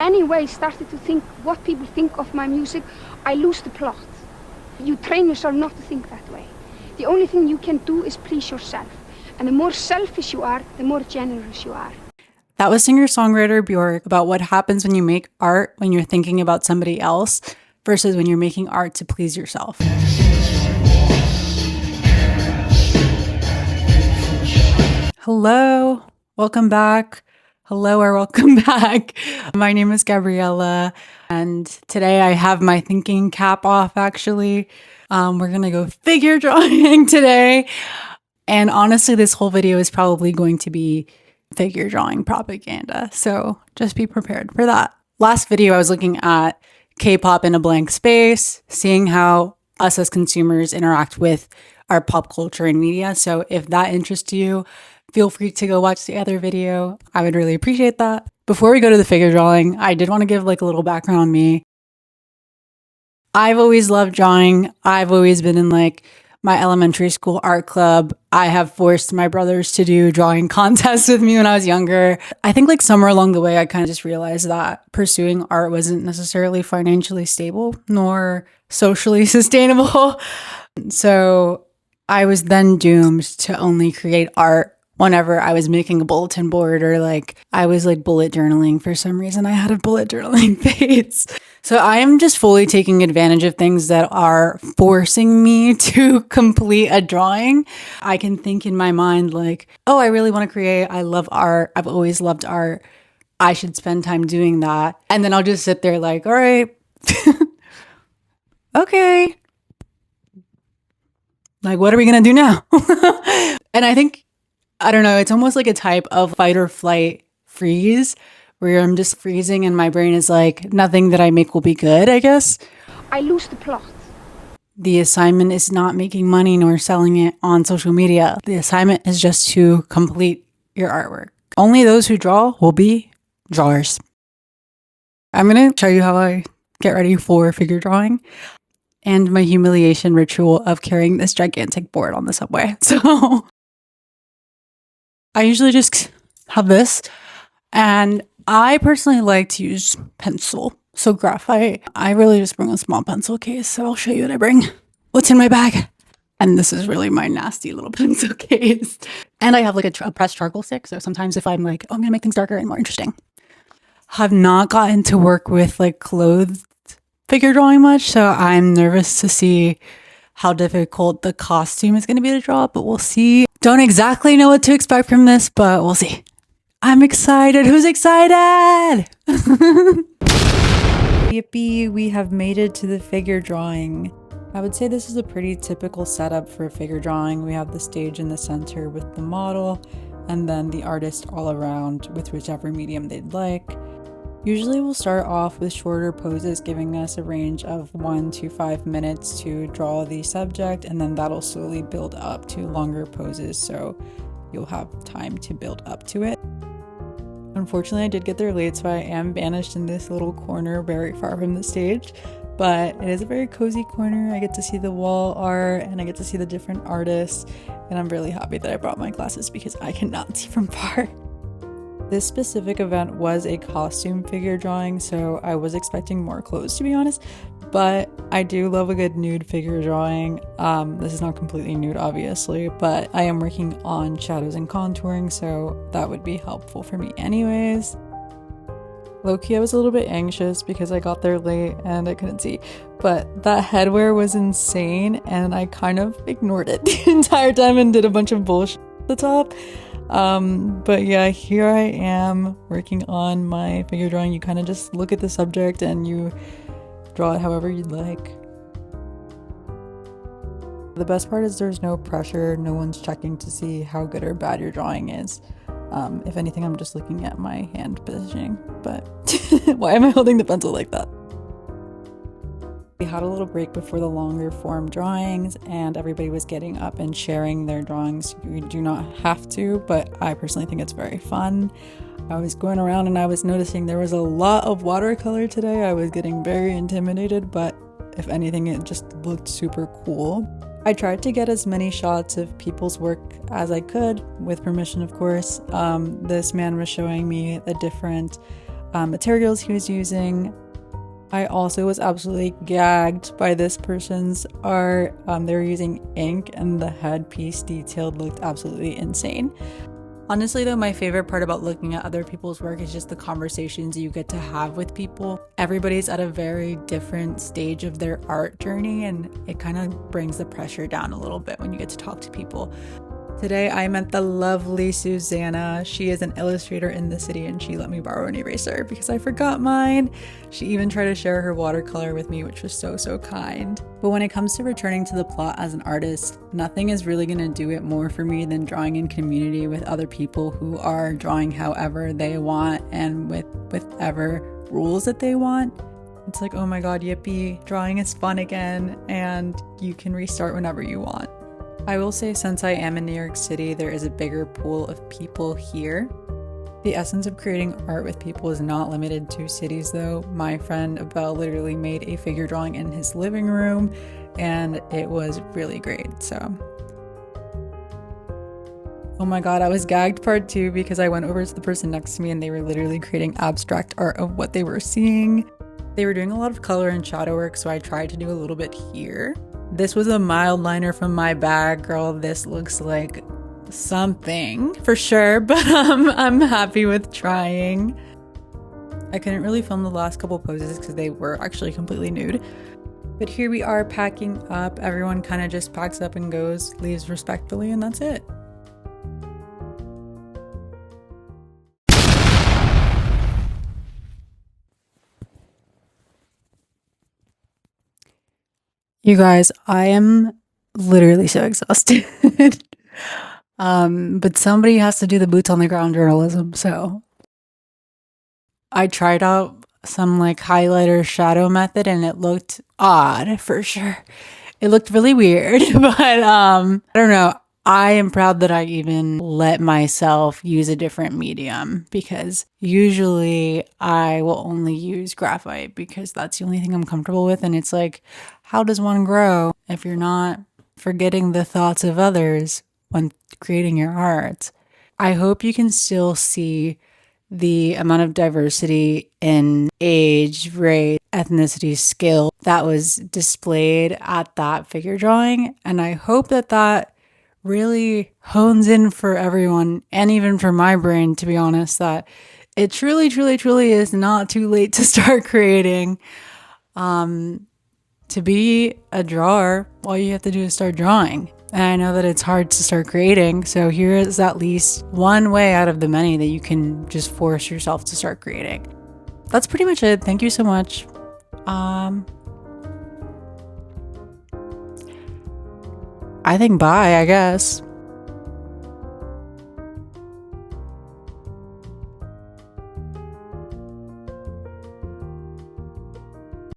Anyway, started to think what people think of my music, I lose the plot. You train yourself not to think that way. The only thing you can do is please yourself. And the more selfish you are, the more generous you are. That was singer-songwriter Björk about what happens when you make art when you're thinking about somebody else versus when you're making art to please yourself. Hello, welcome back. Hello or welcome back. My name is Gabriella, and today I have my thinking cap off, actually. We're gonna go figure drawing today. And honestly, this whole video is probably going to be figure drawing propaganda, so just be prepared for that. Last video, I was looking at K-pop in a blank space, seeing how us as consumers interact with our pop culture and media. So if that interests you, feel free to go watch the other video. I would really appreciate that. Before we go to the figure drawing, I did want to give like a little background on me. I've always loved drawing. I've always been in like my elementary school art club. I have forced my brothers to do drawing contests with me when I was younger. I think like somewhere along the way, I kind of just realized that pursuing art wasn't necessarily financially stable nor socially sustainable. So I was then doomed to only create art whenever I was making a bulletin board or like I was like bullet journaling. For some reason, I had a bullet journaling phase. So I am just fully taking advantage of things that are forcing me to complete a drawing. I can think in my mind like, oh, I really want to create. I love art. I've always loved art. I should spend time doing that. And then I'll just sit there like, all right, okay. Like, what are we going to do now? And I think, I don't know, it's almost like a type of fight or flight freeze where I'm just freezing and my brain is like, nothing that I make will be good, I guess. I lose the plot. The assignment is not making money nor selling it on social media. The assignment is just to complete your artwork. Only those who draw will be drawers. I'm going to show you how I get ready for figure drawing and my humiliation ritual of carrying this gigantic board on the subway. So I usually just have this, and I personally like to use pencil, so graphite. I really just bring a small pencil case, so I'll show you what I bring. What's in my bag? And this is really my nasty little pencil case. And I have like a pressed charcoal stick, so sometimes if I'm like, oh, I'm gonna make things darker and more interesting. Have not gotten to work with like clothed figure drawing much, so I'm nervous to see how difficult the costume is going to be to draw, but we'll see. Don't exactly know what to expect from this, but we'll see. I'm excited. Who's excited? Yippee, we have made it to the figure drawing. I would say this is a pretty typical setup for a figure drawing. We have the stage in the center with the model, and then the artist all around with whichever medium they'd like. Usually we'll start off with shorter poses, giving us a range of 1 to 5 minutes to draw the subject, and then that'll slowly build up to longer poses, so you'll have time to build up to it. Unfortunately, I did get there late, so I am banished in this little corner very far from the stage, but it is a very cozy corner. I get to see the wall art, and I get to see the different artists, and I'm really happy that I brought my glasses because I cannot see from far. This specific event was a costume figure drawing, so I was expecting more clothes, to be honest, but I do love a good nude figure drawing. This is not completely nude, obviously, but I am working on shadows and contouring, so that would be helpful for me anyways. Low-key, I was a little bit anxious because I got there late and I couldn't see, but that headwear was insane, and I kind of ignored it the entire time and did a bunch of bullshit at the top. But yeah, here I am working on my figure drawing. You kind of just look at the subject and you draw it however you'd like. The best part is there's no pressure. No one's checking to see how good or bad your drawing is. If anything, I'm just looking at my hand positioning, but why am I holding the pencil like that? We had a little break before the longer form drawings, and everybody was getting up and sharing their drawings. You do not have to, but I personally think it's very fun. I was going around and I was noticing there was a lot of watercolor today. I was getting very intimidated, but if anything, it just looked super cool. I tried to get as many shots of people's work as I could, with permission, of course. This man was showing me the different materials he was using. I also was absolutely gagged by this person's art. They were using ink and the headpiece detailed looked absolutely insane. Honestly though, my favorite part about looking at other people's work is just the conversations you get to have with people. Everybody's at a very different stage of their art journey, and it kind of brings the pressure down a little bit when you get to talk to people. Today I met the lovely Susanna. She is an illustrator in the city and she let me borrow an eraser because I forgot mine. She even tried to share her watercolor with me, which was so kind. But when it comes to returning to the plot as an artist, nothing is really going to do it more for me than drawing in community with other people who are drawing however they want and with whatever rules that they want. It's like, oh my god, yippee, drawing is fun again and you can restart whenever you want. I will say, since I am in New York City, there is a bigger pool of people here. The essence of creating art with people is not limited to cities though. My friend Abel literally made a figure drawing in his living room and it was really great. So, oh my god, I was gagged part 2 because I went over to the person next to me and they were literally creating abstract art of what they were seeing. They were doing a lot of color and shadow work, so I tried to do a little bit here. This was a mild liner from my bag, girl. This looks like something for sure, but I'm happy with trying. I couldn't really film the last couple poses because they were actually completely nude. But here we are packing up. Everyone kind of just packs up and goes, leaves respectfully, and that's it. You guys, I am literally so exhausted. But somebody has to do the boots on the ground journalism, so I tried out some like highlighter shadow method and it looked odd for sure. It looked really weird, but I don't know. I am proud that I even let myself use a different medium because usually I will only use graphite because that's the only thing I'm comfortable with. And it's like, how does one grow if you're not forgetting the thoughts of others when creating your art? I hope you can still see the amount of diversity in age, race, ethnicity, skill that was displayed at that figure drawing. And I hope that that really hones in for everyone and even for my brain, to be honest, that it truly is not too late to start creating. To be a drawer, all you have to do is start drawing. And I know that it's hard to start creating, so here is at least one way out of the many that you can just force yourself to start creating. That's pretty much it. Thank you so much. I think bye, I guess.